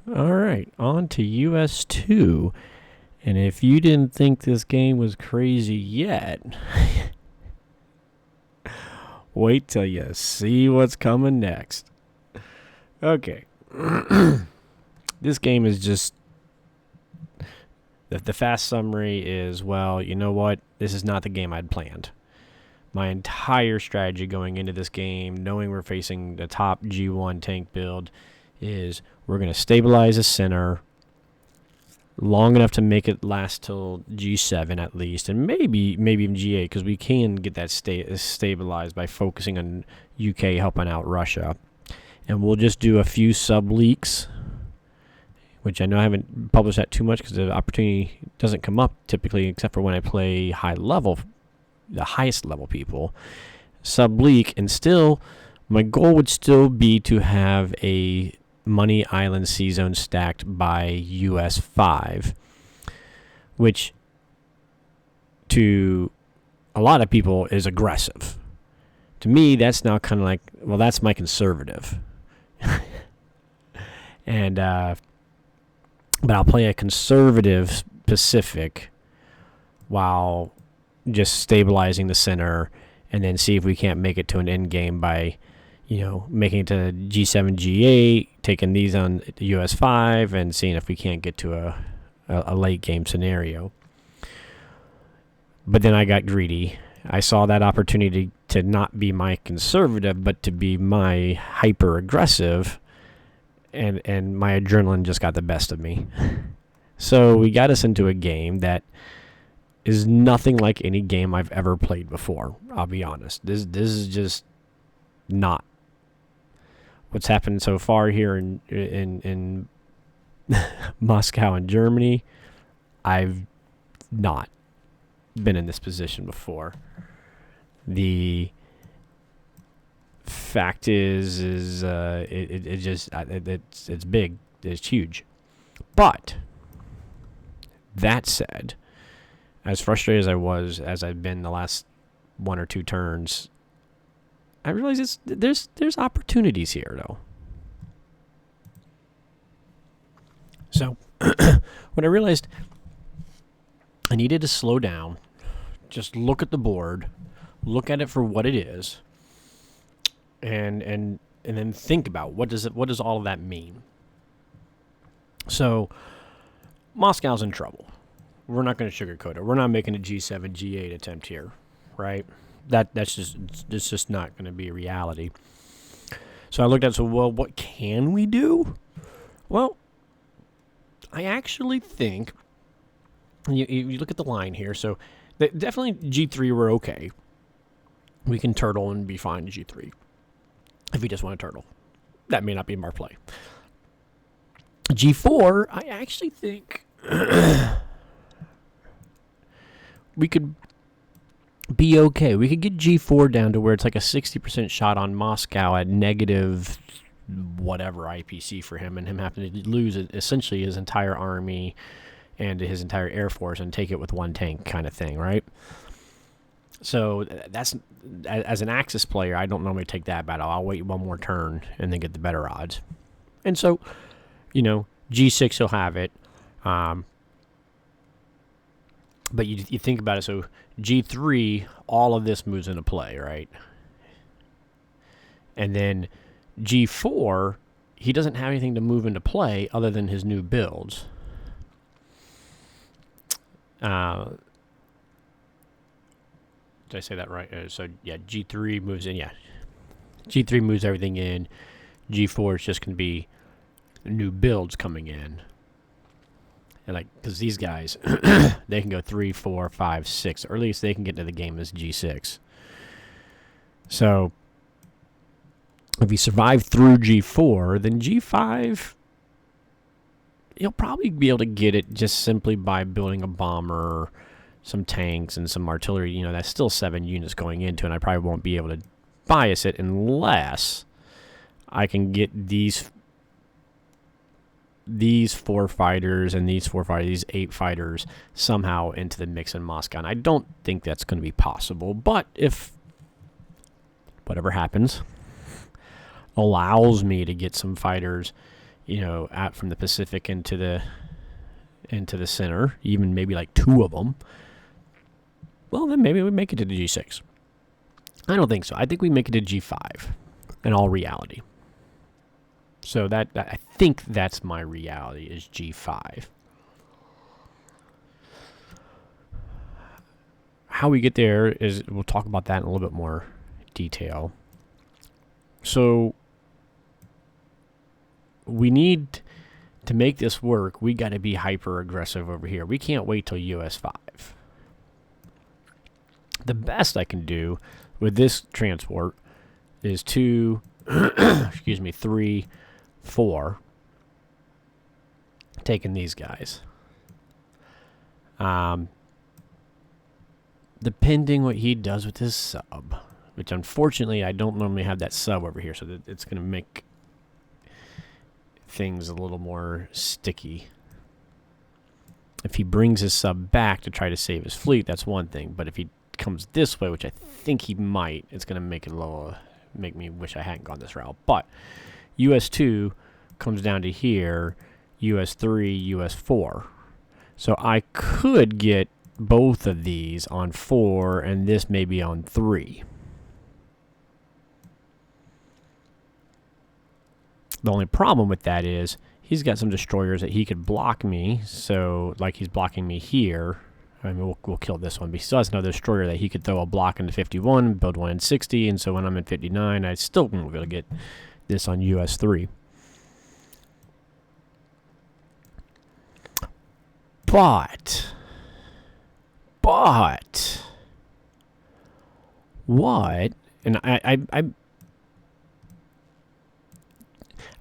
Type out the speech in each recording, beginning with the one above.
All right, on to US2. And if you didn't think this game was crazy yet, wait till you see what's coming next. Okay. This game is just... The fast summary is, well, you know what? This is not the game I'd planned. My entire strategy going into this game, knowing we're facing the top G1 tank build, is we're going to stabilize the center long enough to make it last till G7 at least, and maybe even G8, because we can get that stabilized by focusing on UK helping out Russia. And we'll just do a few sub-leaks, which I know I haven't published that too much because the opportunity doesn't come up typically except for when I play high level, the highest level people. Sub-leak, and still, my goal would still be to have a Money Island C-Zone stacked by US 5, which to a lot of people is aggressive. To me, that's now kind of like, well, that's my conservative. And but I'll play a conservative Pacific while just stabilizing the center, and then see if we can't make it to an end game by, making it to G7, G8, taking these on US 5, and seeing if we can't get to a late game scenario. But then I got greedy. I saw that opportunity to not be my conservative, but to be my hyper aggressive, and my adrenaline just got the best of me. So we got us into a game that is nothing like any game I've ever played before. I'll be honest. This is just not what's happened so far here in Moscow and Germany. I've not been in this position before. The fact is it's big, it's huge. But that said, as frustrated as I was, as I've been the last one or two turns, I realize there's opportunities here though. So when I realized I needed to slow down, just look at the board, look at it for what it is, and then think about what does all of that mean. So Moscow's in trouble. We're not going to sugarcoat it. We're not making a G7, G8 attempt here, right? That's just not going to be a reality. So I looked at it, so, well, what can we do? Well, I actually think, you look at the line here, so definitely G3 we're okay. We can turtle and be fine in G3 if we just want to turtle. That may not be our play. G4, I actually think we could be okay. We could get G4 down to where it's like a 60% shot on Moscow at negative whatever IPC for him, and him having to lose essentially his entire army and his entire air force and take it with one tank kind of thing, right? So that's, as an Axis player, I don't normally take that battle. I'll wait one more turn and then get the better odds. And so, G6 he'll have it. But you think about it, so G3, all of this moves into play, right? And then G4, he doesn't have anything to move into play other than his new builds. Did I say that right? So, yeah, G3 moves in, yeah. G3 moves everything in. G4 is just going to be new builds coming in. And because these guys, they can go 3, 4, 5, 6, or at least they can get to the game as G6. So if you survive through G4, then G5, you'll probably be able to get it just simply by building a bomber, some tanks, and some artillery. That's still 7 units going into, and I probably won't be able to bias it unless I can get these 4 fighters and these 8 fighters somehow into the mix in Moscow. And I don't think that's going to be possible. But if whatever happens allows me to get some fighters you know, out from the Pacific into the center, even maybe like 2 of them, well, then maybe we make it to the G6. I don't think so. I think we make it to G5 in all reality. So that I think that's my reality, is G5. How we get there is, we'll talk about that in a little bit more detail. So we need to make this work. We got to be hyper aggressive over here. We can't wait till US5. The best I can do with this transport is 2, excuse me, 3, 4, taking these guys. Depending what he does with his sub, which unfortunately I don't normally have that sub over here, so that it's going to make things a little more sticky. If he brings his sub back to try to save his fleet, that's one thing. But if he comes this way, which I think he might, it's going to make it a little, make me wish I hadn't gone this route. But US2 comes down to here, US3, US4. So I could get both of these on 4, and this maybe on 3. The only problem with that is he's got some destroyers that he could block me. So, like, he's blocking me here. I mean, we'll kill this one. But he still has another destroyer that he could throw a block into 51, build one in 60. And so when I'm in 59, I still won't be able to get this on US3. But what? And I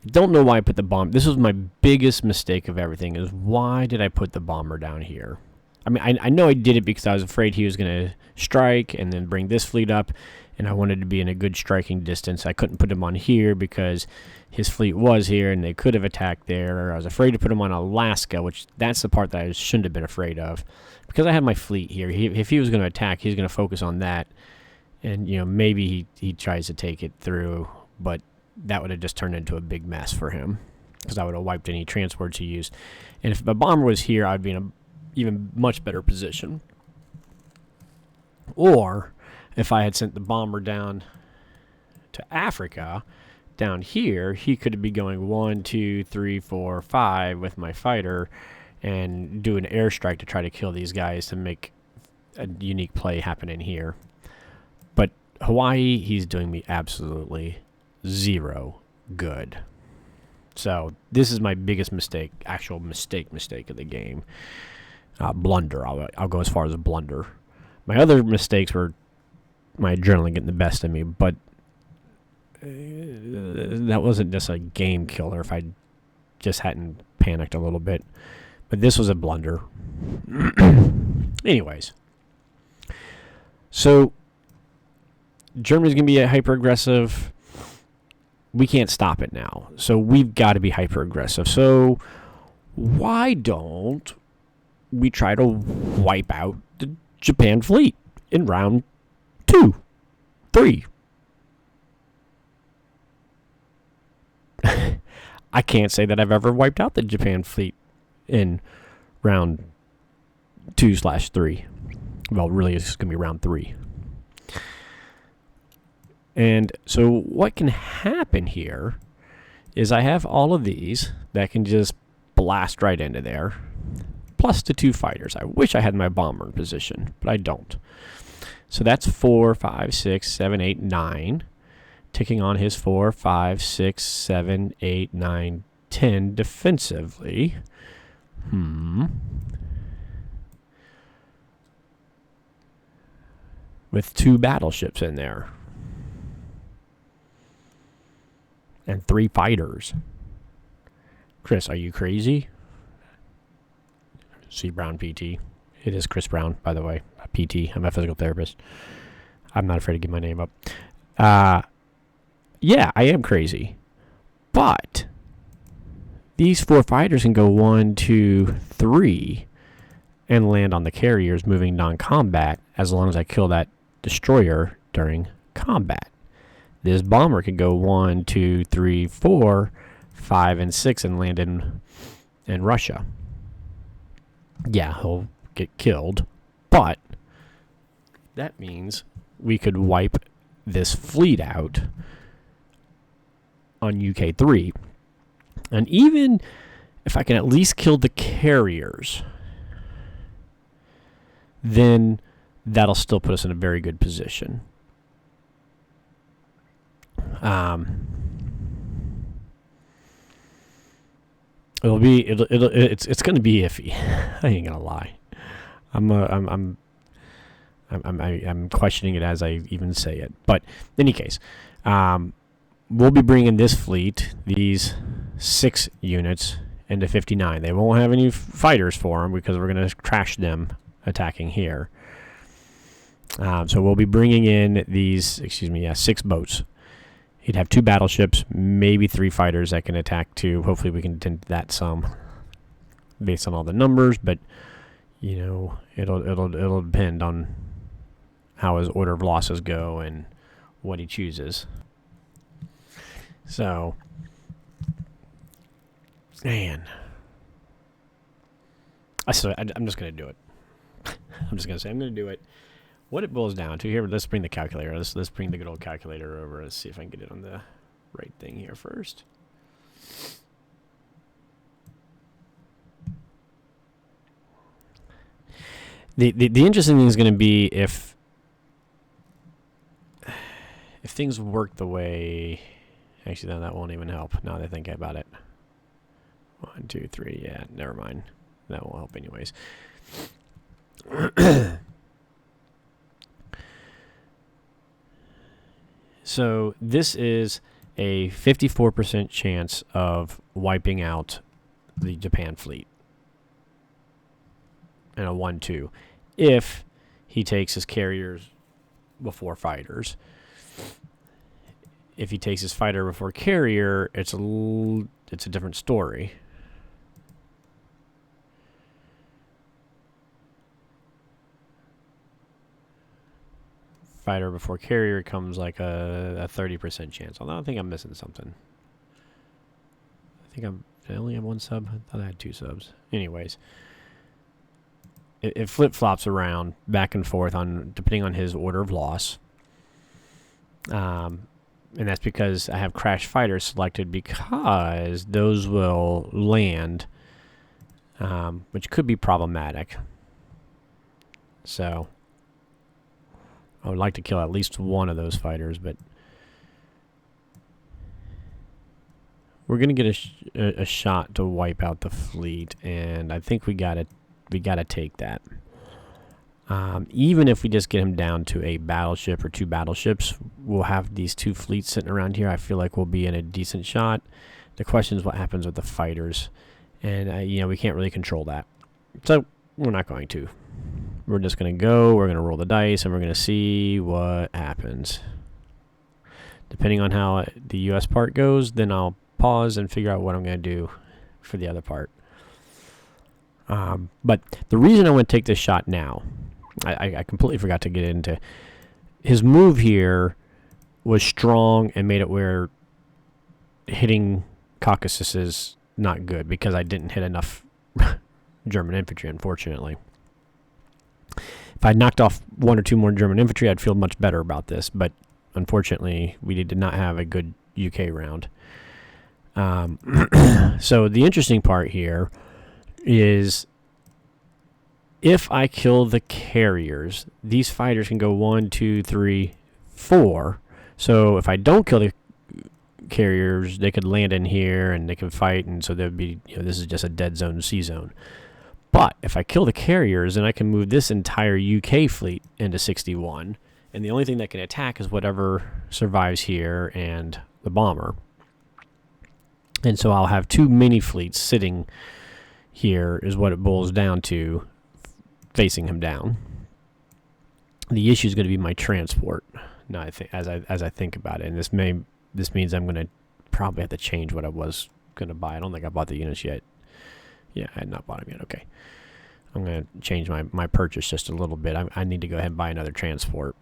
don't know why I put the bomb. This was my biggest mistake of everything, is why did I put the bomber down here? I mean, I know I did it because I was afraid he was going to strike and then bring this fleet up, and I wanted to be in a good striking distance. I couldn't put him on here because his fleet was here and they could have attacked there. I was afraid to put him on Alaska, which that's the part that I shouldn't have been afraid of, because I had my fleet here. If he was going to attack, he's going to focus on that, and you know, maybe he tries to take it through, but that would have just turned into a big mess for him, because I would have wiped any transports he used. And if the bomber was here, I'd be in a even much better position. Or if I had sent the bomber down to Africa, down here, he could be going 1, 2, 3, 4, 5 with my fighter and do an airstrike to try to kill these guys to make a unique play happen in here. But Hawaii, he's doing me absolutely 0 good. So this is my biggest mistake, actual mistake of the game. Blunder. I'll go as far as a blunder. My other mistakes were my adrenaline getting the best of me, but that wasn't just a game killer if I just hadn't panicked a little bit. But this was a blunder. Anyways. So Germany's going to be hyper-aggressive. We can't stop it now. So we've got to be hyper-aggressive. So why don't we try to wipe out the Japan fleet in round 2, 3? I can't say that I've ever wiped out the Japan fleet in round 2/3. Well, really, it's going to be round 3. And so what can happen here is I have all of these that can just blast right into there, plus the 2 fighters. I wish I had my bomber in position, but I don't. So that's 4, 5, 6, 7, 8, 9. Ticking on his 4, 5, 6, 7, 8, 9, 10 defensively. With 2 battleships in there. And 3 fighters. Chris, are you crazy? CBrownPT. It is Chris Brown, by the way. A PT. I'm a physical therapist. I'm not afraid to give my name up. Yeah, I am crazy. But these 4 fighters can go 1, 2, 3 and land on the carriers moving non-combat as long as I kill that destroyer during combat. This bomber can go 1, 2, 3, 4 5 and 6 and land in Russia. Yeah, he'll get killed, but that means we could wipe this fleet out on UK3. And even if I can at least kill the carriers, then that'll still put us in a very good position. It's going to be iffy. I ain't gonna lie. I'm questioning it as I even say it. But in any case, we'll be bringing this fleet, these 6 units, into 59. They won't have any fighters for them because we're going to trash them attacking here. So we'll be bringing in these, 6 boats. He'd have 2 battleships, maybe 3 fighters that can attack too. Hopefully we can dent that some based on all the numbers, but you know, it'll depend on how his order of losses go and what he chooses. So, man, I'm just gonna do it. I'm just gonna say I'm gonna do it. What it boils down to here, let's bring the calculator. Let's bring the good old calculator over. Let's see if I can get it on the right thing here first. The interesting thing is going to be if things work the way. Actually, that won't even help. Now that I think about it. 1, 2, 3. Yeah, never mind. That won't help anyways. So this is a 54% chance of wiping out the Japan fleet. And a 1-2. If he takes his carriers before fighters. If he takes his fighter before carrier, it's a different story. Fighter before carrier comes like a 30% chance. Although I think I'm missing something. Did I only have 1 sub? I thought I had 2 subs. Anyways, it flip-flops around back and forth depending on his order of loss. And that's because I have crash fighters selected because those will land, which could be problematic. So I would like to kill at least one of those fighters, but we're gonna get a shot to wipe out the fleet, and I think we gotta take that. Even if we just get him down to a battleship or 2 battleships, we'll have these 2 fleets sitting around here. I feel like we'll be in a decent shot. The question is what happens with the fighters, and we can't really control that, so we're not going to. We're just going to go, we're going to roll the dice, and we're going to see what happens. Depending on how the U.S. part goes, then I'll pause and figure out what I'm going to do for the other part. But the reason I want to take this shot now, I completely forgot to get into. His move here was strong and made it where hitting Caucasus is not good because I didn't hit enough German infantry, unfortunately. If I knocked off 1 or 2 more German infantry, I'd feel much better about this. But unfortunately, we did not have a good UK round. So the interesting part here is if I kill the carriers, these fighters can go 1, 2, 3, 4. So if I don't kill the carriers, they could land in here and they could fight, and so there'd be, this is just a dead zone, C zone. But if I kill the carriers, then I can move this entire UK fleet into 61, and the only thing that can attack is whatever survives here and the bomber. And so I'll have 2 mini fleets sitting here is what it boils down to, facing him down. The issue is going to be my transport. Now, I think as I think about it, and this means I'm going to probably have to change what I was going to buy. I don't think I bought the units yet. Yeah, I had not bought them yet. Okay. I'm going to change my purchase just a little bit. I need to go ahead and buy another transport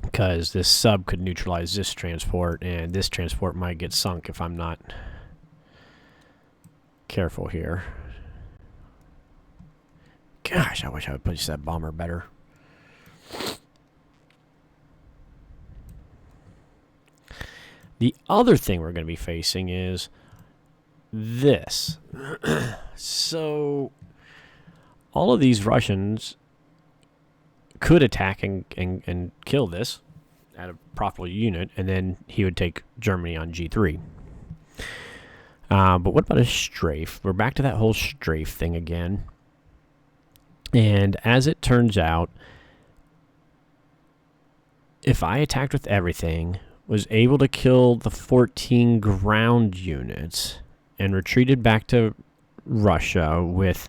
because this sub could neutralize this transport, and this transport might get sunk if I'm not careful here. Gosh, I wish I would push that bomber better. The other thing we're going to be facing is this. So, all of these Russians could attack and kill this at a profitable unit, and then he would take Germany on G3. But what about a strafe? We're back to that whole strafe thing again. And as it turns out, if I attacked with everything, was able to kill the 14 ground units, and retreated back to Russia with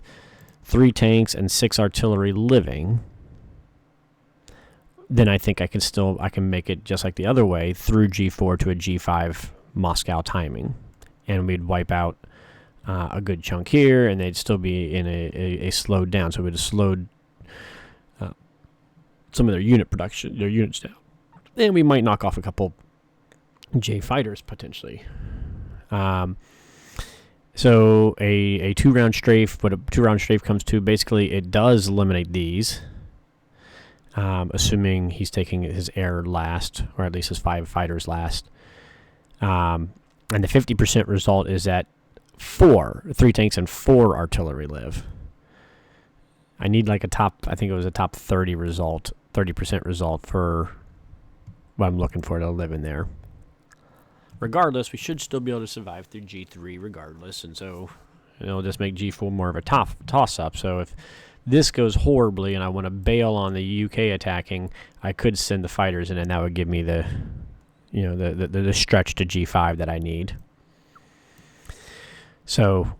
3 tanks and 6 artillery living, then I think I can make it just like the other way through G4 to a G5 Moscow timing. And we'd wipe out a good chunk here, and they'd still be in a slowed down. So we'd have slowed some of their unit production, their units down. And we might knock off a couple J fighters potentially. So a 2-round strafe, what a 2-round strafe comes to, basically it does eliminate these, assuming he's taking his air last, or at least his 5 fighters last. And the 50% result is that 3 tanks and 4 artillery live. I need like I think it was a top 30 result, 30% result for what I'm looking for to live in there. Regardless, we should still be able to survive through G3 regardless, and so it'll just make G4 more of a toss-up. So if this goes horribly and I want to bail on the UK attacking, I could send the fighters in, and that would give me the stretch to G5 that I need. So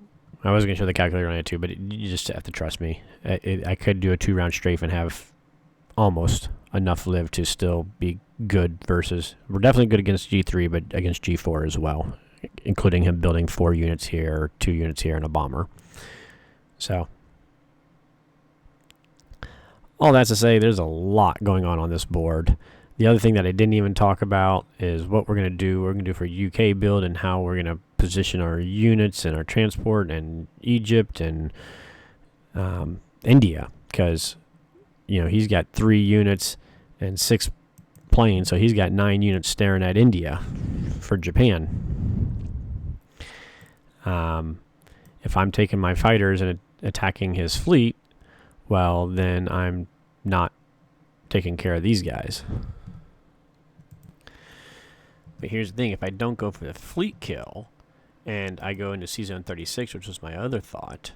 I was going to show the calculator on it too, but you just have to trust me. I could do a 2-round strafe and have almost enough live to still be good versus... We're definitely good against G3, but against G4 as well, including him building 4 units here, 2 units here, and a bomber. So all that's to say, there's a lot going on this board. The other thing that I didn't even talk about is what we're going to do. We're going to do for UK build and how we're going to position our units and our transport and Egypt and India, because he's got 3 units and 6 planes, so he's got 9 units staring at India for Japan. If I'm taking my fighters and attacking his fleet, well, then I'm not taking care of these guys. But here's the thing, if I don't go for the fleet kill, and I go into C-Zone 36, which was my other thought,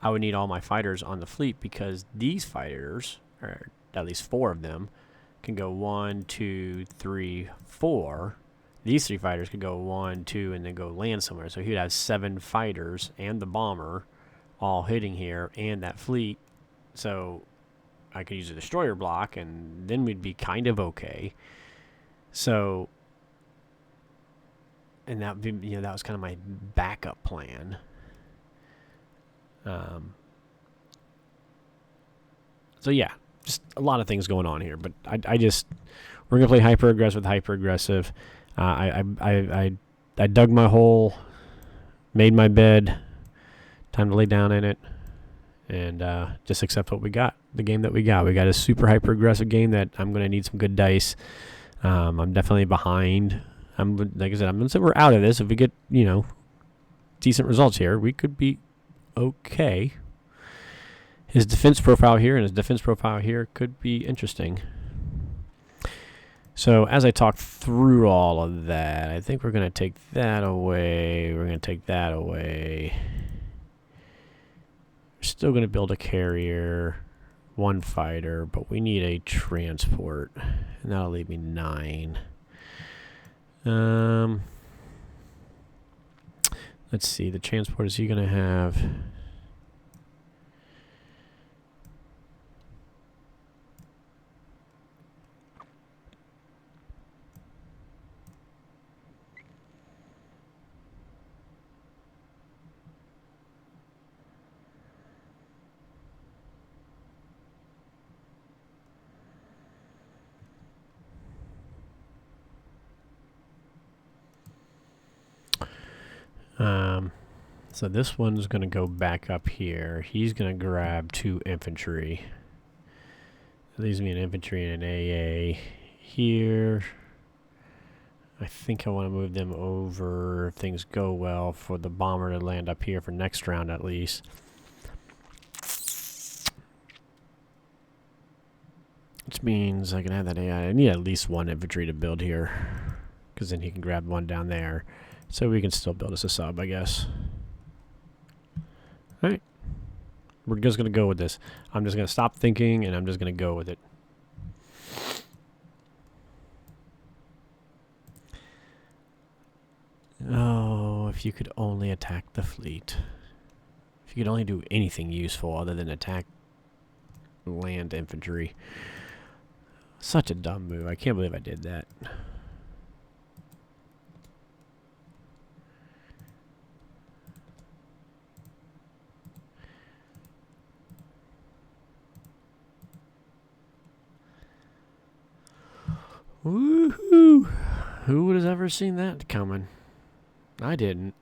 I would need all my fighters on the fleet, because these fighters, or at least 4 of them, can go 1, 2, 3, 4. These 3 fighters could go 1, 2, and then go land somewhere. So he'd have 7 fighters and the bomber all hitting here, and that fleet. So I could use a destroyer block, and then we'd be kind of okay. So... And that that was kind of my backup plan. So yeah, just a lot of things going on here. But I just we're gonna play hyper aggressive. I dug my hole, made my bed. Time to lay down in it, and just accept what we got. The game that we got. We got a super hyper aggressive game that I'm gonna need some good dice. I'm definitely behind. Like I said, I'm going to say we're out of this. If we get, decent results here, we could be okay. His defense profile here and his defense profile here could be interesting. So as I talk through all of that, I think we're going to take that away. We're going to take that away. We're still going to build a carrier, 1 fighter, but we need a transport. And that'll leave me 9. Let's see, the transport, is he going to have... So this one's going to go back up here. He's going to grab 2 infantry. That leaves me an infantry and an AA here. I think I want to move them over, if things go well, for the bomber to land up here for next round at least. Which means I can have that AI. I need at least 1 infantry to build here, because then he can grab 1 down there. So we can still build us a sub, I guess. Alright. We're just going to go with this. I'm just going to stop thinking, and I'm just going to go with it. Oh, if you could only attack the fleet. If you could only do anything useful other than attack land infantry. Such a dumb move. I can't believe I did that. Woohoo! Who would have ever seen that coming? I didn't.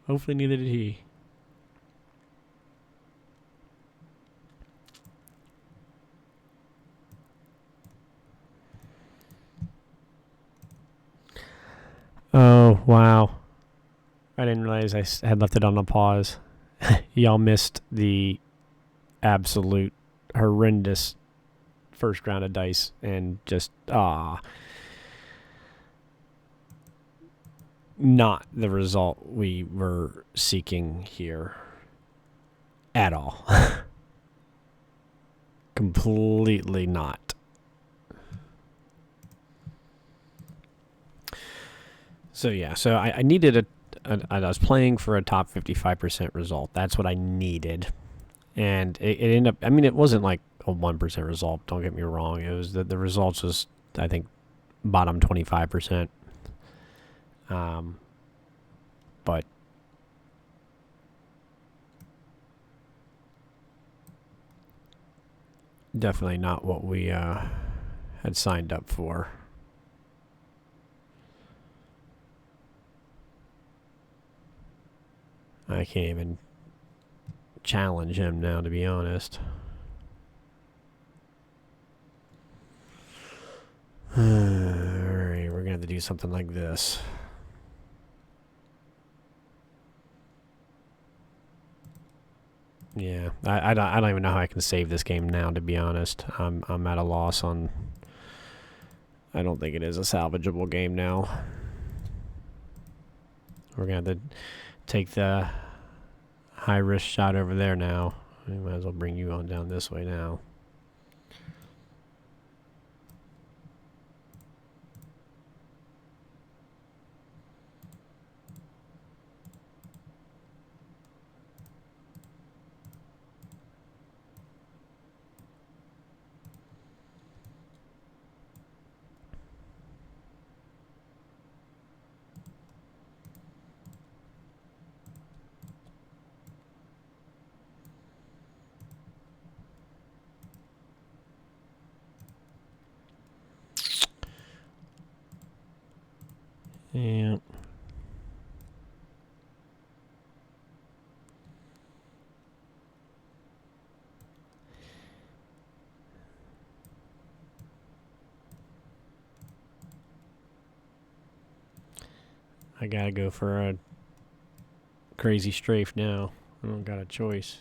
Hopefully neither did he. Oh, wow. I didn't realize I had left it on a pause. Y'all missed the absolute horrendous first round of dice and just, not the result we were seeking here at all. Completely not. So yeah, so I needed I was playing for a top 55% result. That's what I needed. And it ended up, I mean, it wasn't like a 1% result, don't get me wrong. It was the results was, I think, bottom 25%. But definitely not what we had signed up for. I can't even challenge him now, to be honest. Alright, we're gonna have to do something like this. Yeah, I don't even know how I can save this game now, to be honest. I'm at a loss on. I don't think it is a salvageable game now. We're gonna have to take the high risk shot over there now. We might as well bring you on down this way now. Yeah. I gotta go for a crazy strafe now. I don't got a choice.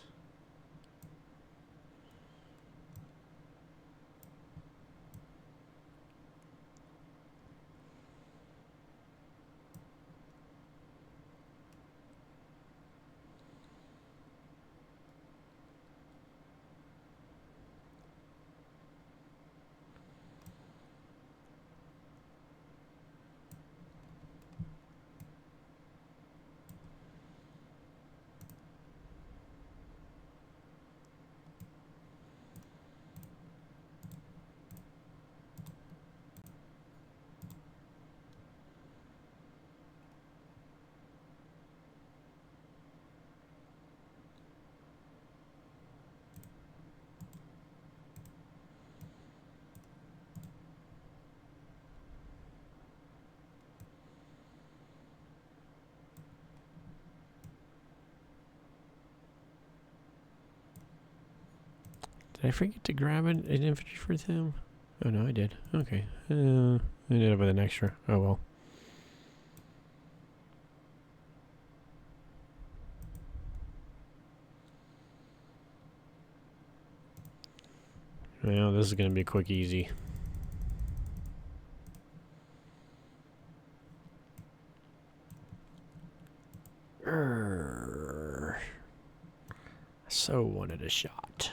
Did I forget to grab an infantry for them? Oh, no, I did. Okay. I ended up with an extra. Oh, well. Well, this is going to be a quick, easy. I so wanted a shot.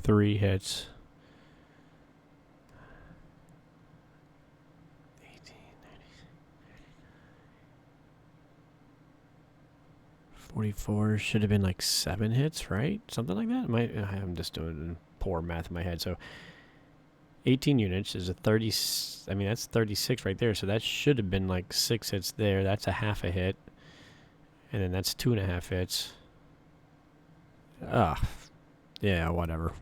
Three hits. 44 should have been like 7 hits, right? Something like that. I'm just doing poor math in my head. So 18 units is a 30. I mean, that's 36 right there. So that should have been like 6 hits there. That's a half a hit. And then that's 2.5 hits. Yeah, whatever.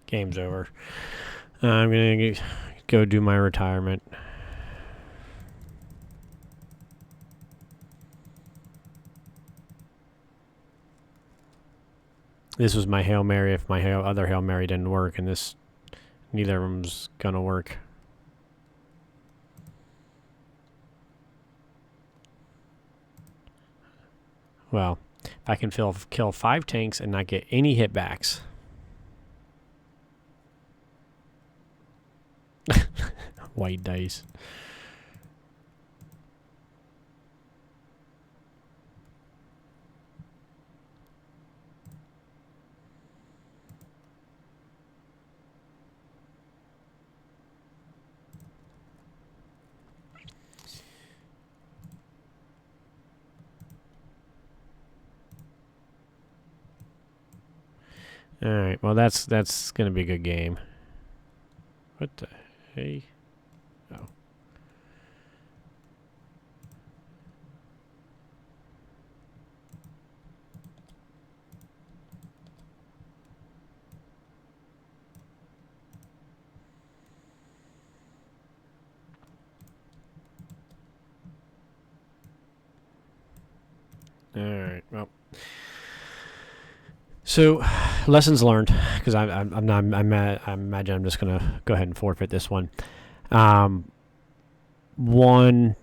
Game's over. I'm going to go do my retirement. This was my Hail Mary if my other Hail Mary didn't work, and neither of them's going to work. Well, if I can kill 5 tanks and not get any hitbacks. White dice. All right. Well, that's going to be a good game. What the hey? Oh. All right. Well. So, lessons learned, because I imagine I'm just gonna go ahead and forfeit this one. One,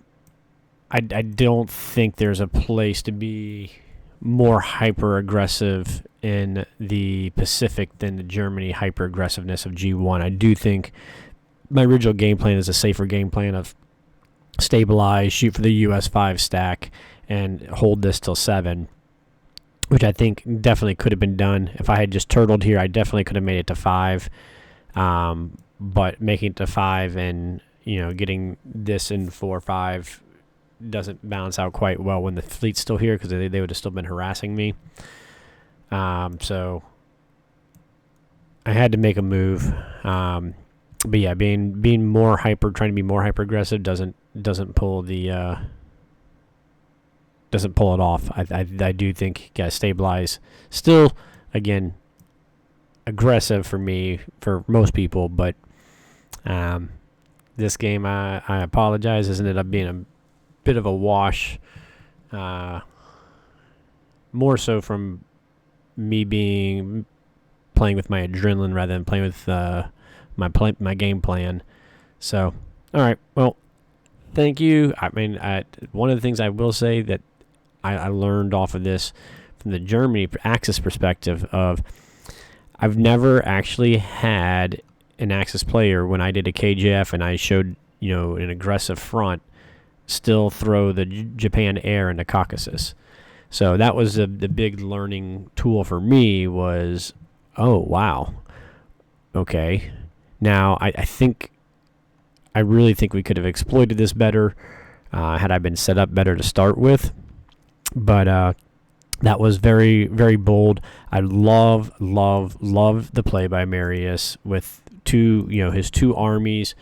I don't think there's a place to be more hyper aggressive in the Pacific than the Germany hyper aggressiveness of G1. I do think my original game plan is a safer game plan of stabilize, shoot for the US 5 stack, and hold this till 7. Which I think definitely could have been done. If I had just turtled here, I definitely could have made it to 5. But making it to 5 and, getting this in 4 or 5 doesn't balance out quite well when the fleet's still here, because they would have still been harassing me. So I had to make a move. But yeah, being more hyper, trying to be more hyper aggressive doesn't pull the doesn't pull it off. I do think you gotta stabilize. Still, again, aggressive for me, for most people, but this game, I apologize, has ended up being a bit of a wash. More so from me playing with my adrenaline rather than playing with my game plan. So, all right, well, thank you. I mean, one of the things I will say that I learned off of this, from the Germany Axis perspective of I've never actually had an Axis player when I did a KJF and I showed, an aggressive front still throw the Japan air into Caucasus. So that was the big learning tool for me was, oh, wow. Okay. Now, I really think we could have exploited this better had I been set up better to start with. But that was very, very bold. I love the play by Marius with his two armies.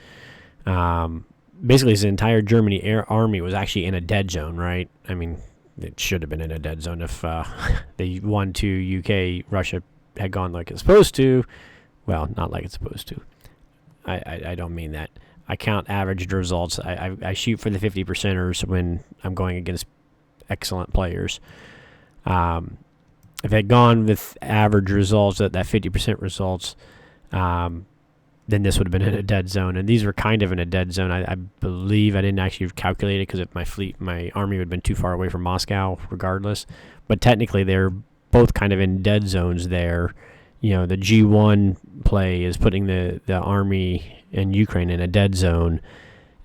Basically, his entire Germany army was actually in a dead zone, right? I mean, it should have been in a dead zone if the 1-2 UK Russia had gone like it's supposed to. Well, not like it's supposed to. I don't mean that. I count averaged results. I shoot for the 50%ers when I'm going against excellent players. If it had gone with average results, that 50% results, then this would have been in a dead zone. And these were kind of in a dead zone. I believe I didn't actually calculate it because my army would have been too far away from Moscow regardless. But technically, they're both kind of in dead zones there. The G1 play is putting the army in Ukraine in a dead zone.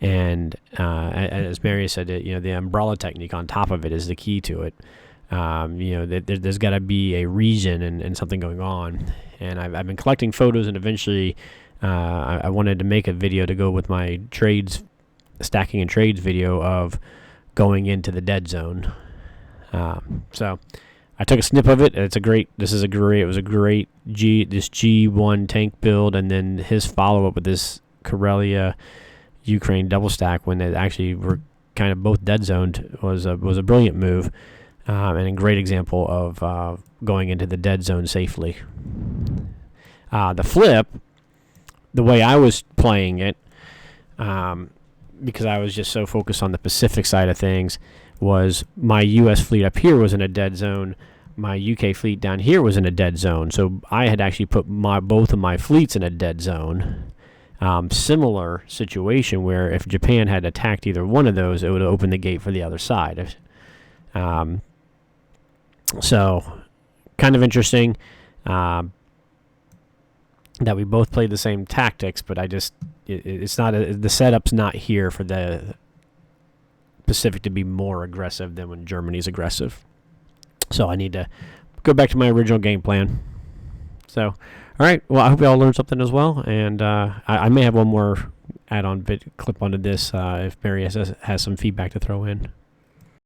And as Marius said, the umbrella technique on top of it is the key to it. There's got to be a reason and something going on. And I've been collecting photos, and eventually I wanted to make a video to go with my stacking and trades video of going into the dead zone. So I took a snip of it. It was a great this G1 tank build, and then his follow up with this Karelia Ukraine double stack when they actually were kind of both dead zoned was a brilliant move, and a great example of going into the dead zone safely. The flip, the way I was playing it, because I was just so focused on the Pacific side of things, was my U.S. fleet up here was in a dead zone. My UK fleet down here was in a dead zone. So I had actually put both of my fleets in a dead zone. Similar situation where if Japan had attacked either one of those, it would have opened the gate for the other side. So kind of interesting that we both played the same tactics, but it's not the setup's not here for the Pacific to be more aggressive than when Germany's aggressive. So I need to go back to my original game plan. So, all right. Well, I hope you all learned something as well. And I may have one more add-on clip onto this if Marius has some feedback to throw in.